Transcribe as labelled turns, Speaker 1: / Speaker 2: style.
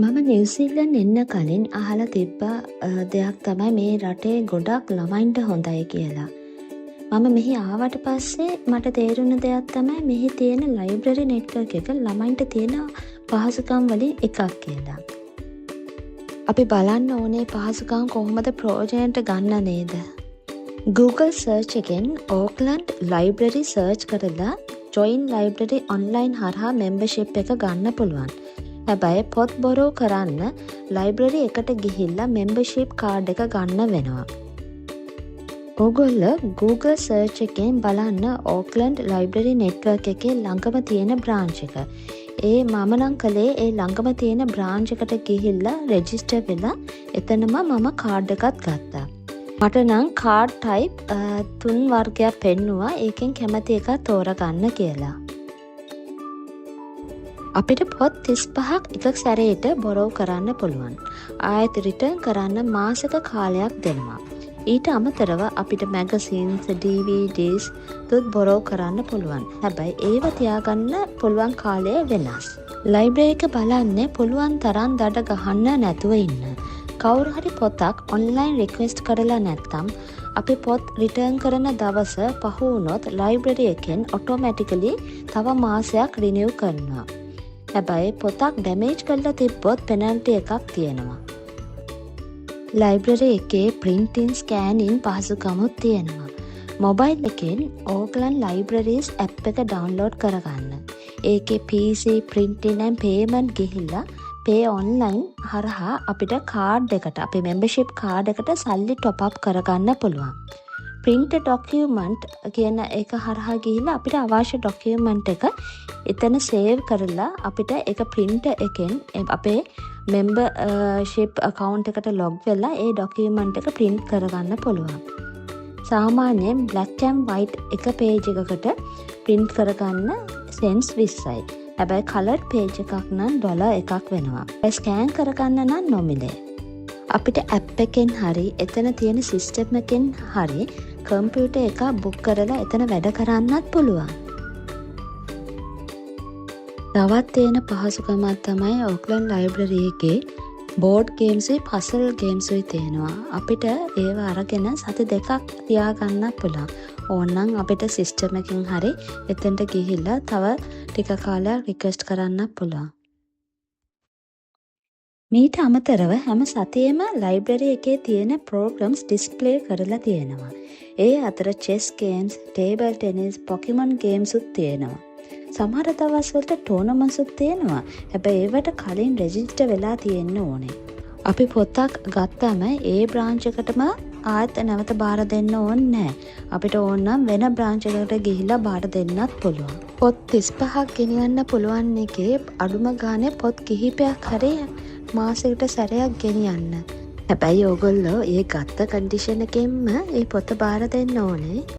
Speaker 1: මම නිව්සීලන්ත එන්න කලින් අහලා තිබ්බ දෙයක් තමයි මේ රටේ ගොඩක් ළමයින්ට හොඳයි කියලා. මම මෙහි ආවට පස්සේ මට තේරුණ දෙයක් තමයි මෙහි තියෙන ලයිබ්‍රරි නෙට්වර්ක් එක ළමයින්ට තියෙන පහසුකම් වලින් එකක් කියලා. අපි බලන්න ඕනේ පහසුකම් කොහොමද ප්‍රයෝජනයට ගන්න නේද? Google search එකෙන් ඕක්ලන්ඩ් ලයිබ්‍රරි සර්ච් කරලා join library online හරහා membership එක ගන්න පුළුවන්. හැබැයි පොත් බොරෝ කරන්න ලයිබ්‍රරි එකට ගිහිල්ලා membership card එක ගන්න වෙනවා. ඕගොල්ලෝ Google search එකෙන් බලන්න ඕක්ලන්ඩ් ලයිබ්‍රරි network එකේ ළඟම තියෙන branch එක. මම නම් කළේ ළඟම තියෙන branch එකට ගිහිල්ලා register වෙලා එතනම මම card එකක් ගත්තා. මට නම් card type 3 වර්ගයක් පෙන්නුවා. ඒකෙන් කැමති එකක් තෝරගන්න කියලා. අපිට පොත් 35ක් එකක් සැරේට බොරෝ කරන්න පුළුවන්. ආයෙත් රිටර්න් කරන්න මාසක කාලයක් දෙනවා. ඊට අමතරව අපිට මැගසින්ස්, DVDs තුත් බොරෝ කරන්න පුළුවන්. හැබැයි ඒව තියාගන්න පුළුවන් කාලය වෙනස්. ලයිබ්‍රරි එක බලන්නේ පුළුවන් තරම් දඩ ගහන්න නැතුව ඉන්න. කවුරු හරි පොතක් ඔන්ලයින් රික්වෙස්ට් කරලා නැත්නම් අපි පොත් රිටර්න් කරන දවස පහු වුණොත් ලයිබ්‍රරි එකෙන් ඔටෝමැටිකලි තව මාසයක් රිනිව් කරනවා. හැබැයි පොතක් ඩැමේජ් කරලා තිබ්බොත් පෙනල්ටි එකක් තියෙනවා. ලයිබ්‍රරි එකේ printing scanning පහසුකමුත් තියෙනවා. මොබයිල් එකෙන් ඕක්ලන්ඩ් ලයිබ්‍රරීස් ඇප් එක ඩවුන්ලෝඩ් කරගන්න. ඒකේ PC printing and payment ගිහිල්ලා pay online හරහා අපිට කාඩ් එකට අපේ membership කාඩ් එකට සල්ලි top up කරගන්න පුළුවන්. print document කියන එක හරහා ගිහිල්ලා අපිට අවශ්‍ය document එක එතන save කරලා අපිට ඒක print එකෙන් අපේ membership account එකට log වෙලා ඒ document එක print කරගන්න පුළුවන්. සාමාන්‍යයෙන් black and white එක page එකකට print කරගන්න cents 20යි. හැබැයි coloured page එකක් නම් $1 එකක් වෙනවා. scan කරගන්න නම් නොමිලේ. අපිට app එකෙන් හරි එතන තියෙන system එකෙන් හරි කම්පියුටර් එක බුක් කරලා එතන වැඩ කරන්නත් පුළුවන්. තවත් තියෙන පහසුකමක් තමයි ඕක්ලන්ඩ් ලයිබ්‍රරි එකේ බෝඩ් ගේම්ස් පසල් ගේම්ස් තියෙනවා. අපිට ඒව අරගෙන සති දෙකක් තියාගන්නත් පුළුවන්. ඕනනම් අපිට සිස්ටම් එකකින් හරි එතනට ගිහිල්ලා තව ටික කාලයක් රික්වෙස්ට් කරන්නත් පුළුවන්. මීට අමතරව හැම සතියෙම ලයිබ්‍රරි එකේ තියෙන ප්‍රෝග්‍රම්ස් ඩිස්ප්ලේ කරලා තියෙනවා. ඒ අතර chess games, table tennis, Pokemon games උත් තියෙනවා. සමහර දවස්වලට tournaments උත් තියෙනවා. හැබැයි ඒවට කලින් රෙජිස්ටර් වෙලා තියෙන්න ඕනේ. අපි පොතක් ගත්තම ඒ branch එකටම ආයෙත් නැවත බාර දෙන්න ඕනේ නැහැ. අපිට ඕන නම් වෙන branch එකකට ගිහිල්ලා බාර දෙන්නත් පුළුවන්. පොත් 35ක් ගෙනියන්න පුළුවන් එකේ අඩුම ගානේ පොත් කිහිපයක් හරි මාසෙකට සැරයක් ගෙනියන්න. හැබැයි ඕගොල්ලෝ ඒ ගත්ත කන්ඩිෂන් එකෙන්ම ඒ පොත බාර දෙන්න ඕනේ.